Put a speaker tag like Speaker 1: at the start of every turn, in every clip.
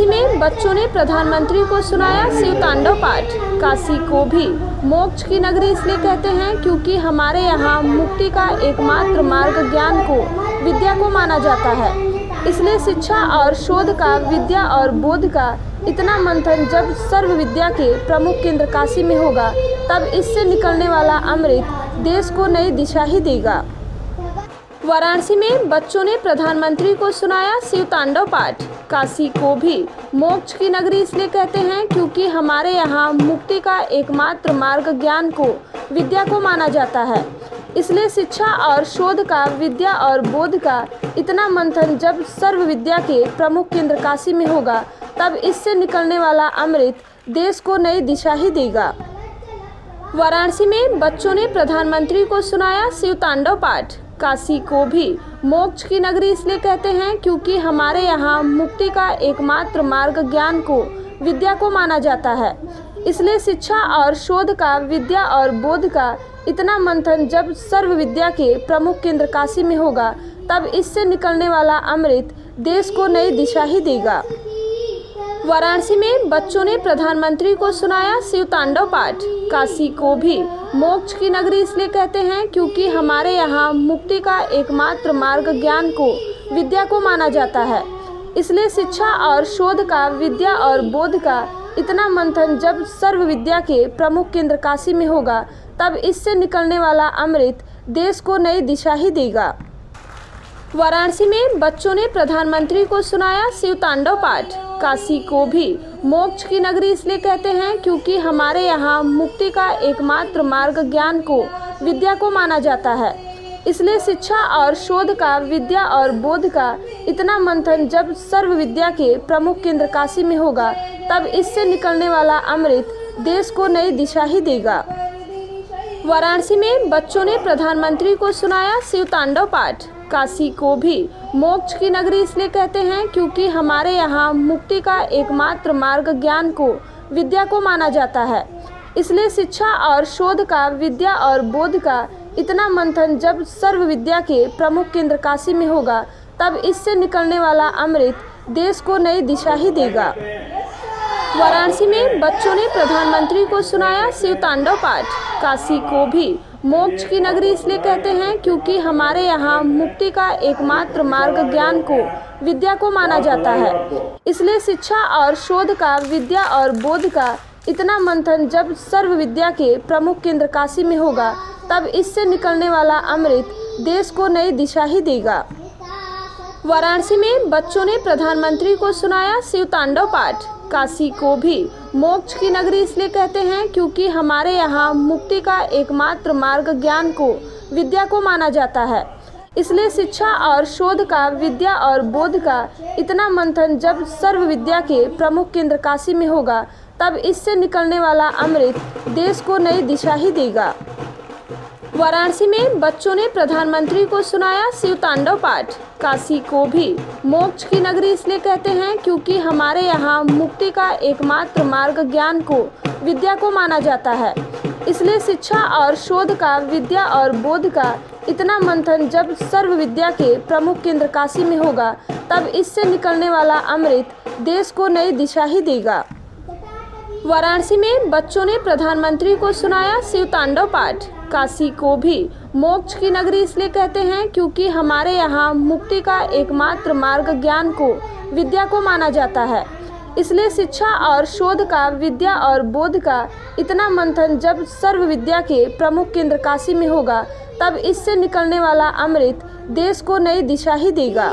Speaker 1: में बच्चों ने प्रधानमंत्री को सुनाया शिव तांडव पाठ। काशी को भी मोक्ष की नगरी इसलिए कहते हैं क्योंकि हमारे यहाँ मुक्ति का एकमात्र मार्ग ज्ञान को, विद्या को माना जाता है। इसलिए शिक्षा और शोध का, विद्या और बोध का इतना मंथन जब सर्व विद्या के प्रमुख केंद्र काशी में होगा, तब इससे निकलने वाला अमृत देश को नई दिशा ही देगा। वाराणसी में बच्चों ने प्रधानमंत्री को सुनाया शिव तांडव पाठ। काशी को भी मोक्ष की नगरी इसलिए कहते हैं क्योंकि हमारे यहाँ मुक्ति का एकमात्र मार्ग ज्ञान को, विद्या को माना जाता है। इसलिए शिक्षा और शोध का, विद्या और बोध का इतना मंथन जब सर्व विद्या के प्रमुख केंद्र काशी में होगा, तब इससे निकलने वाला अमृत देश को नई दिशा ही देगा। वाराणसी में बच्चों ने प्रधानमंत्री को सुनाया शिव तांडव पाठ। काशी को भी मोक्ष की नगरी इसलिए कहते हैं क्योंकि हमारे यहाँ मुक्ति का एकमात्र मार्ग ज्ञान को, विद्या को माना जाता है। इसलिए शिक्षा और शोध का, विद्या और बोध का इतना मंथन जब सर्व विद्या के प्रमुख केंद्र काशी में होगा, तब इससे निकलने वाला अमृत देश को नई दिशा ही देगा। वाराणसी में बच्चों ने प्रधानमंत्री को सुनाया शिव तांडव पाठ। काशी को भी मोक्ष की नगरी इसलिए कहते हैं क्योंकि हमारे यहाँ मुक्ति का एकमात्र मार्ग ज्ञान को, विद्या को माना जाता है। इसलिए शिक्षा और शोध का, विद्या और बोध का इतना मंथन जब सर्व विद्या के प्रमुख केंद्र काशी में होगा, तब इससे निकलने वाला अमृत देश को नई दिशा ही देगा। वाराणसी में बच्चों ने प्रधानमंत्री को सुनाया शिव तांडव पाठ। काशी को भी मोक्ष की नगरी इसलिए कहते हैं क्योंकि हमारे यहाँ मुक्ति का एकमात्र मार्ग ज्ञान को, विद्या को माना जाता है। इसलिए शिक्षा और शोध का, विद्या और बोध का इतना मंथन जब सर्व विद्या के प्रमुख केंद्र काशी में होगा, तब इससे निकलने वाला अमृत देश को नई दिशा ही देगा। वाराणसी में बच्चों ने प्रधानमंत्री को सुनाया शिव तांडव पाठ। काशी को भी मोक्ष की नगरी इसलिए कहते हैं क्योंकि हमारे यहाँ मुक्ति का एकमात्र मार्ग ज्ञान को, विद्या को माना जाता है। इसलिए शिक्षा और शोध का, विद्या और बोध का इतना मंथन जब सर्व विद्या के प्रमुख केंद्र काशी में होगा, तब इससे निकलने वाला अमृत देश को नई दिशा ही देगा। वाराणसी में बच्चों ने प्रधानमंत्री को सुनाया शिव तांडव पाठ। काशी को भी मोक्ष की नगरी इसलिए कहते हैं क्योंकि हमारे यहाँ मुक्ति का एकमात्र मार्ग ज्ञान को, विद्या को माना जाता है। इसलिए शिक्षा और शोध का, विद्या और बोध का इतना मंथन जब सर्व विद्या के प्रमुख केंद्र काशी में होगा, तब इससे निकलने वाला अमृत देश को नई दिशा ही देगा। वाराणसी में बच्चों ने प्रधानमंत्री को सुनाया शिव तांडव पाठ। काशी को भी मोक्ष की नगरी इसलिए कहते हैं क्योंकि हमारे यहाँ मुक्ति का एकमात्र मार्ग ज्ञान को, विद्या को माना जाता है। इसलिए शिक्षा और शोध का, विद्या और बोध का इतना मंथन जब सर्व विद्या के प्रमुख केंद्र काशी में होगा, तब इससे निकलने वाला अमृत देश को नई दिशा ही देगा। वाराणसी में बच्चों ने प्रधानमंत्री को सुनाया शिव तांडव पाठ। काशी को भी मोक्ष की नगरी इसलिए कहते हैं क्योंकि हमारे यहाँ मुक्ति का एकमात्र मार्ग ज्ञान को, विद्या को माना जाता है। इसलिए शिक्षा और शोध का, विद्या और बोध का इतना मंथन जब सर्व विद्या के प्रमुख केंद्र काशी में होगा, तब इससे निकलने वाला अमृत देश को नई दिशा ही देगा। वाराणसी में बच्चों ने प्रधानमंत्री को सुनाया शिव तांडव पाठ। काशी को भी मोक्ष की नगरी इसलिए कहते हैं क्योंकि हमारे यहाँ मुक्ति का एकमात्र मार्ग ज्ञान को, विद्या को माना जाता है। इसलिए शिक्षा और शोध का, विद्या और बोध का इतना मंथन जब सर्व विद्या के प्रमुख केंद्र काशी में होगा, तब इससे निकलने वाला अमृत देश को नई दिशा ही देगा।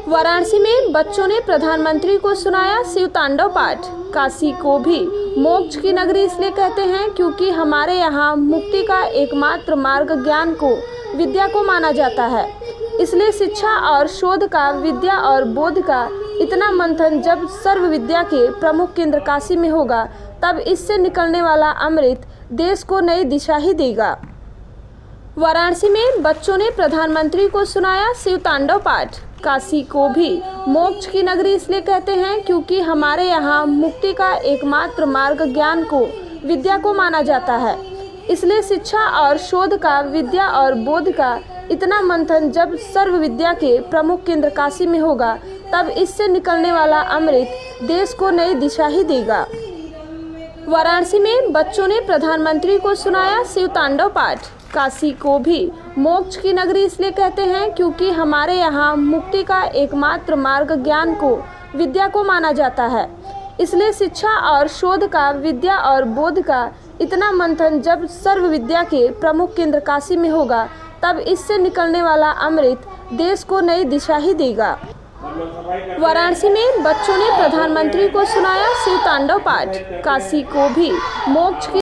Speaker 1: वाराणसी में बच्चों ने प्रधानमंत्री को सुनाया शिव तांडव पाठ। काशी को भी मोक्ष की नगरी इसलिए कहते हैं क्योंकि हमारे यहाँ मुक्ति का एकमात्र मार्ग ज्ञान को, विद्या को माना जाता है। इसलिए शिक्षा और शोध का, विद्या और बोध का इतना मंथन जब सर्व विद्या के प्रमुख केंद्र काशी में होगा, तब इससे निकलने वाला अमृत देश को नई दिशा ही देगा। वाराणसी में बच्चों ने प्रधानमंत्री को सुनाया शिव तांडव पाठ। काशी को भी मोक्ष की नगरी इसलिए कहते हैं क्योंकि हमारे यहाँ मुक्ति का एकमात्र मार्ग ज्ञान को, विद्या को माना जाता है। इसलिए शिक्षा और शोध का, विद्या और बोध का इतना मंथन जब सर्व विद्या के प्रमुख केंद्र काशी में होगा, तब इससे निकलने वाला अमृत देश को नई दिशा ही देगा। वाराणसी में बच्चों ने प्रधानमंत्री को सुनाया शिव तांडव पाठ। काशी को भी मोक्ष की नगरी इसलिए कहते हैं क्योंकि हमारे यहाँ मुक्ति का एकमात्र मार्ग ज्ञान को, विद्या को माना जाता है। इसलिए शिक्षा और शोध का, विद्या और बोध का इतना मंथन जब सर्व विद्या के प्रमुख केंद्र काशी में होगा, तब इससे निकलने वाला अमृत देश को नई दिशा ही देगा। वाराणसी में बच्चों ने प्रधानमंत्री को सुनाया शिव तांडव पाठ। काशी को भी मोक्ष की